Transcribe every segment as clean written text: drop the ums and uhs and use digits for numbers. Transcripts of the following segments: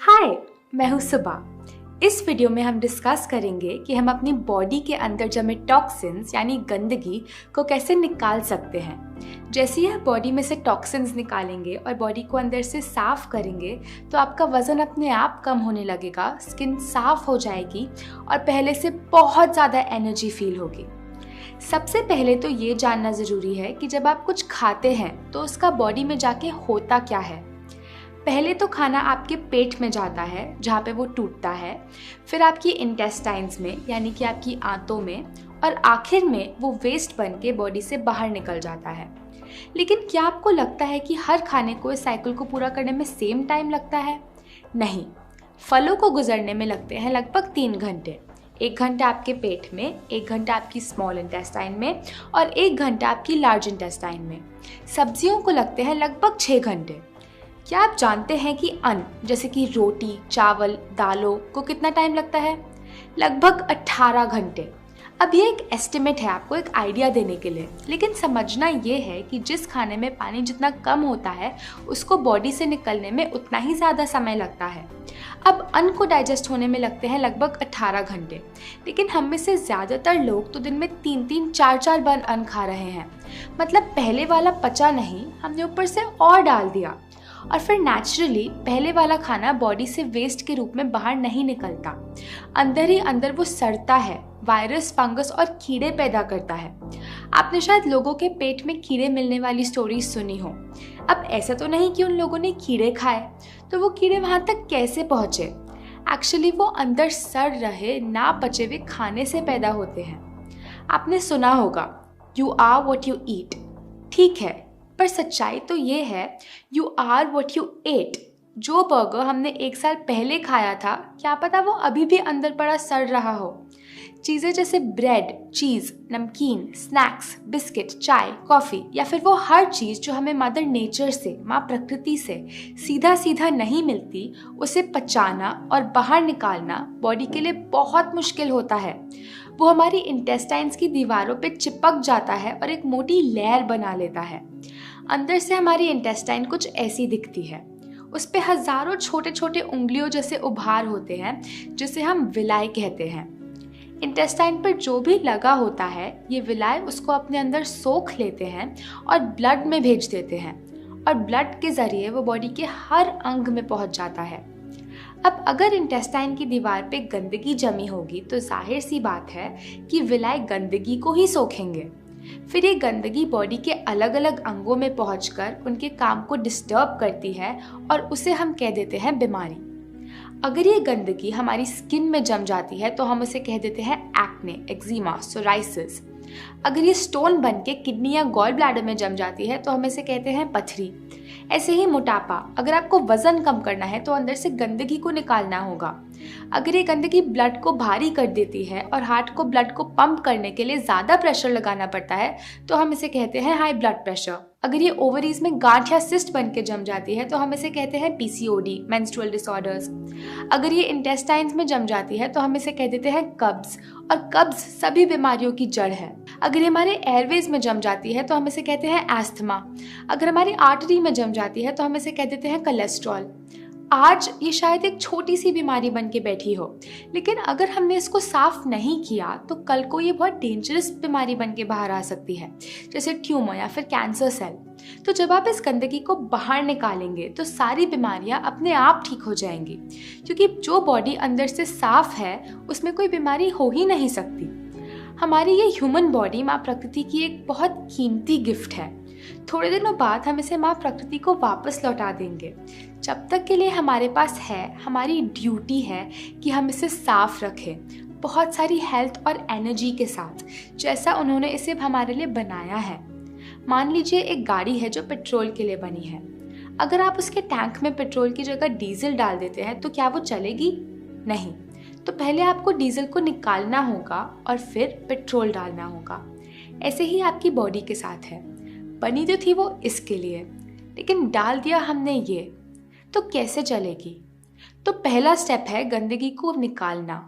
हाय, मैं हूँ सुबा। इस वीडियो में हम डिस्कस करेंगे कि हम अपनी बॉडी के अंदर जमे टॉक्सिन्स यानी गंदगी को कैसे निकाल सकते हैं। जैसे ही आप बॉडी में से टॉक्सिन्स निकालेंगे और बॉडी को अंदर से साफ करेंगे तो आपका वजन अपने आप कम होने लगेगा, स्किन साफ हो जाएगी और पहले से बहुत ज़्यादा एनर्जी फील होगी। सबसे पहले तो ये जानना ज़रूरी है कि जब आप कुछ खाते हैं तो उसका बॉडी में जाके होता क्या है। पहले तो खाना आपके पेट में जाता है जहाँ पे वो टूटता है, फिर आपकी इंटेस्टाइन्स में यानी कि आपकी आंतों में, और आखिर में वो वेस्ट बन के बॉडी से बाहर निकल जाता है। लेकिन क्या आपको लगता है कि हर खाने को इस साइकिल को पूरा करने में सेम टाइम लगता है? नहीं, फलों को गुजरने में लगते हैं लगभग 3 घंटे। 1 घंटा आपके पेट में, 1 घंटा आपकी स्मॉल इंटेस्टाइन में और 1 घंटा आपकी लार्ज इंटेस्टाइन में। सब्जियों को लगते हैं लगभग 6 घंटे। क्या आप जानते हैं कि अन्न जैसे कि रोटी, चावल, दालों को कितना टाइम लगता है? लगभग 18 घंटे। अब ये एक एस्टिमेट है आपको एक आइडिया देने के लिए, लेकिन समझना ये है कि जिस खाने में पानी जितना कम होता है उसको बॉडी से निकलने में उतना ही ज़्यादा समय लगता है। अब अन्न को डाइजेस्ट होने में लगते हैं लगभग 18 घंटे, लेकिन हम में से ज़्यादातर लोग तो दिन में 3-3, 4-4 बार अन्न खा रहे हैं। मतलब पहले वाला पचा नहीं, हमने ऊपर से और डाल दिया और फिर नेचुरली पहले वाला खाना बॉडी से वेस्ट के रूप में बाहर नहीं निकलता, अंदर ही अंदर वो सड़ता है, वायरस, फंगस और कीड़े पैदा करता है। आपने शायद लोगों के पेट में कीड़े मिलने वाली स्टोरीज सुनी हो। अब ऐसा तो नहीं कि उन लोगों ने कीड़े खाए, तो वो कीड़े वहां तक कैसे पहुंचे? एक्चुअली वो अंदर सड़ रहे ना पचे हुए खाने से पैदा होते हैं। आपने सुना होगा you are what you eat. ठीक है, पर सच्चाई तो ये है you are what you ate. जो बर्गर हमने 1 साल पहले खाया था, क्या पता वो अभी भी अंदर पड़ा सड़ रहा हो। चीज़ें जैसे ब्रेड, चीज़, नमकीन, स्नैक्स, बिस्किट, चाय, कॉफ़ी या फिर वो हर चीज़ जो हमें मदर नेचर से, माँ प्रकृति से सीधा सीधा नहीं मिलती, उसे पचाना और बाहर निकालना बॉडी के लिए बहुत मुश्किल होता है। वो हमारी इंटेस्टाइन्स की दीवारों पे चिपक जाता है और एक मोटी लेयर बना लेता है। अंदर से हमारी इंटेस्टाइन कुछ ऐसी दिखती है। उस पे हजारों छोटे छोटे उंगलियों जैसे उभार होते हैं जिसे हम विलाई कहते हैं। इंटेस्टाइन पर जो भी लगा होता है, ये विलाई उसको अपने अंदर सोख लेते हैं और ब्लड में भेज देते हैं, और ब्लड के जरिए वो बॉडी के हर अंग में पहुंच जाता है। अब अगर इंटेस्टाइन की दीवार पे गंदगी जमी होगी तो जाहिर सी बात है कि विलाई गंदगी को ही सोखेंगे। फिर ये गंदगी बॉडी के अलग अलग अंगों में पहुंचकर उनके काम को डिस्टर्ब करती है और उसे हम कह देते हैं बीमारी। अगर ये गंदगी हमारी स्किन में जम जाती है तो हम उसे कह देते हैं एक्ने, एक्जिमा, सोराइसिस। अगर ये स्टोन बन के किडनी या गॉल ब्लैडर में जम जाती है तो हम इसे कहते हैं पथरी। ऐसे ही मोटापा, अगर आपको वजन कम करना है तो अंदर से गंदगी को निकालना होगा। अगर ये गंदगी ब्लड को भारी कर देती है और हार्ट को ब्लड को पंप करने के लिए ज़्यादा प्रेशर लगाना पड़ता है तो हम इसे कहते हैं हाई ब्लड प्रेशर। अगर ये ओवरीज में गांठ या सिस्ट बन के जम जाती है तो हम इसे कहते हैं पीसीओडी, मेंस्ट्रुअल डिसऑर्डर्स। अगर ये इंटेस्टाइन्स में जम जाती है तो हम इसे कह देते हैं कब्ज, और कब्ज सभी बीमारियों की जड़ है। अगर ये हमारे एयरवेज में जम जाती है तो हम इसे कहते हैं एस्थमा। अगर हमारी आर्टरी में जम जाती है तो हम इसे कह देते हैं कोलेस्ट्रॉल। आज ये शायद एक छोटी सी बीमारी बन के बैठी हो, लेकिन अगर हमने इसको साफ नहीं किया तो कल को ये बहुत डेंजरस बीमारी बन के बाहर आ सकती है, जैसे ट्यूमर या फिर कैंसर सेल। तो जब आप इस गंदगी को बाहर निकालेंगे तो सारी बीमारियां अपने आप ठीक हो जाएंगी, क्योंकि जो बॉडी अंदर से साफ है उसमें कोई बीमारी हो ही नहीं सकती। हमारी ये ह्यूमन बॉडी माँ प्रकृति की एक बहुत कीमती गिफ्ट है। थोड़े दिनों बाद हम इसे माँ प्रकृति को वापस लौटा देंगे। जब तक के लिए हमारे पास है, हमारी ड्यूटी है कि हम इसे साफ रखें, बहुत सारी हेल्थ और एनर्जी के साथ, जैसा उन्होंने इसे हमारे लिए बनाया है। मान लीजिए एक गाड़ी है जो पेट्रोल के लिए बनी है। अगर आप उसके टैंक में पेट्रोल की जगह डीजल डाल देते हैं तो क्या वो चलेगी? नहीं। तो पहले आपको डीजल को निकालना होगा और फिर पेट्रोल डालना होगा। ऐसे ही आपकी बॉडी के साथ है। बनी तो थी वो इसके लिए, लेकिन डाल दिया हमने ये, तो कैसे चलेगी? तो पहला स्टेप है गंदगी को निकालना।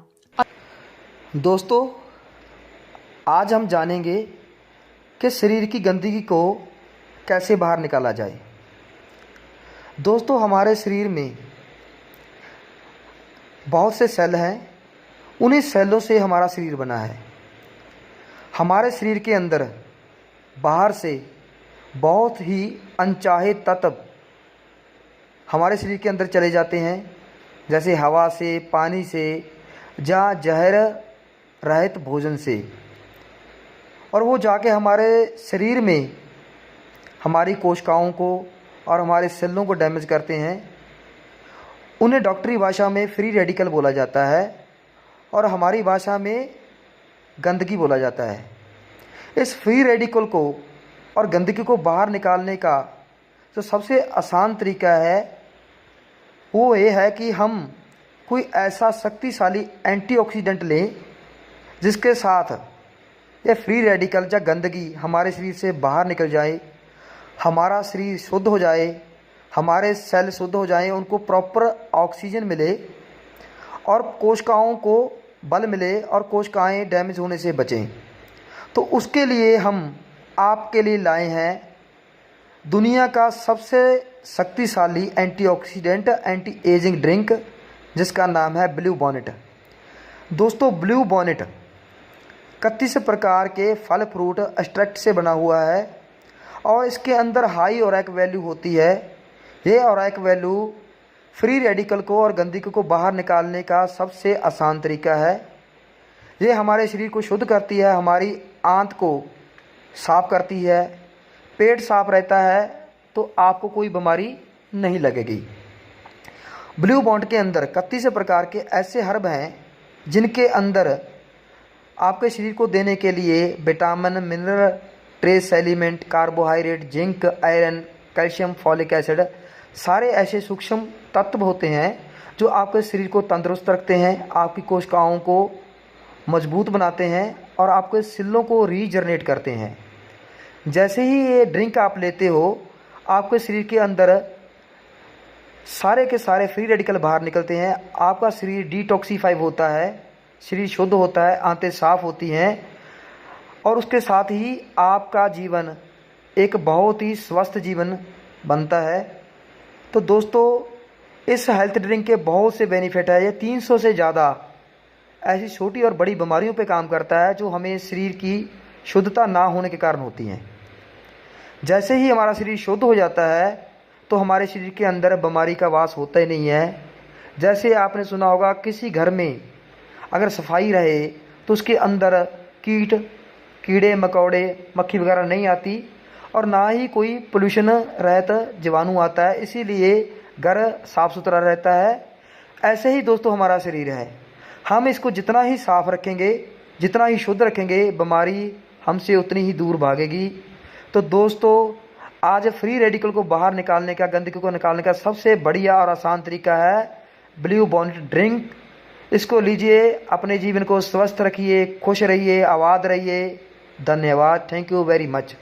दोस्तों, आज हम जानेंगे कि शरीर की गंदगी को कैसे बाहर निकाला जाए। दोस्तों, हमारे शरीर में बहुत से सेल हैं, उन्हीं सेलों से हमारा शरीर बना है। हमारे शरीर के अंदर बाहर से बहुत ही अनचाहे तत्व हमारे शरीर के अंदर चले जाते हैं, जैसे हवा से, पानी से, या जहर रहित भोजन से, और वो जाके हमारे शरीर में हमारी कोशिकाओं को और हमारे सेलों को डैमेज करते हैं। उन्हें डॉक्टरी भाषा में फ्री रेडिकल बोला जाता है और हमारी भाषा में गंदगी बोला जाता है। इस फ्री रेडिकल को और गंदगी को बाहर निकालने का जो सबसे आसान तरीका है वो ये है कि हम कोई ऐसा शक्तिशाली एंटीऑक्सीडेंट लें जिसके साथ ये फ्री रेडिकल या गंदगी हमारे शरीर से बाहर निकल जाए, हमारा शरीर शुद्ध हो जाए, हमारे सेल शुद्ध हो जाएं, उनको प्रॉपर ऑक्सीजन मिले और कोशिकाओं को बल मिले और कोशिकाएं डैमेज होने से बचें। तो उसके लिए हम आपके लिए लाए हैं दुनिया का सबसे शक्तिशाली एंटीऑक्सीडेंट एंटी एजिंग ड्रिंक, जिसका नाम है ब्लू बॉनेट। दोस्तों, ब्लू बॉनेट 31 प्रकार के फल फ्रूट एक्सट्रैक्ट से बना हुआ है और इसके अंदर हाई ओरैक वैल्यू होती है। ये ओरैक वैल्यू फ्री रेडिकल को और गंदगी को बाहर निकालने का सबसे आसान तरीका है। ये हमारे शरीर को शुद्ध करती है, हमारी आंत को साफ करती है, पेट साफ रहता है तो आपको कोई बीमारी नहीं लगेगी। ब्लू बॉन्ड के अंदर 31 प्रकार के ऐसे हर्ब हैं जिनके अंदर आपके शरीर को देने के लिए vitamin, mineral, trace element, carbohydrate, zinc, iron, calcium, folic acid, सारे ऐसे सूक्ष्म तत्व होते हैं जो आपके शरीर को तंदुरुस्त रखते हैं, आपकी कोशिकाओं को मजबूत बनाते हैं और आपके सेलों को रीजनरेट करते हैं। जैसे ही ये ड्रिंक आप लेते हो, आपके शरीर के अंदर सारे के सारे फ्री रेडिकल बाहर निकलते हैं, आपका शरीर डिटॉक्सीफाई होता है, शरीर शुद्ध होता है, आंतें साफ होती हैं और उसके साथ ही आपका जीवन एक बहुत ही स्वस्थ जीवन बनता है। तो दोस्तों, इस हेल्थ ड्रिंक के बहुत से बेनिफिट है। ये 300 से ज़्यादा ऐसी छोटी और बड़ी बीमारियों पे काम करता है जो हमें शरीर की शुद्धता ना होने के कारण होती हैं। जैसे ही हमारा शरीर शुद्ध हो जाता है तो हमारे शरीर के अंदर बीमारी का वास होता ही नहीं है। जैसे आपने सुना होगा, किसी घर में अगर सफाई रहे तो उसके अंदर कीड़े मकोड़े, मक्खी वगैरह नहीं आती और ना ही कोई पोल्यूशन रहता जीवाणु आता है, इसीलिए घर साफ़ सुथरा रहता है। ऐसे ही दोस्तों हमारा शरीर है, हम इसको जितना ही साफ़ रखेंगे, जितना ही शुद्ध रखेंगे, बीमारी हमसे उतनी ही दूर भागेगी। तो दोस्तों, आज फ्री रेडिकल को बाहर निकालने का, गंदगी को निकालने का सबसे बढ़िया और आसान तरीका है ब्लू बॉनेट ड्रिंक। इसको लीजिए, अपने जीवन को स्वस्थ रखिए, खुश रहिए, आबाद रहिए। धन्यवाद। Thank you very much.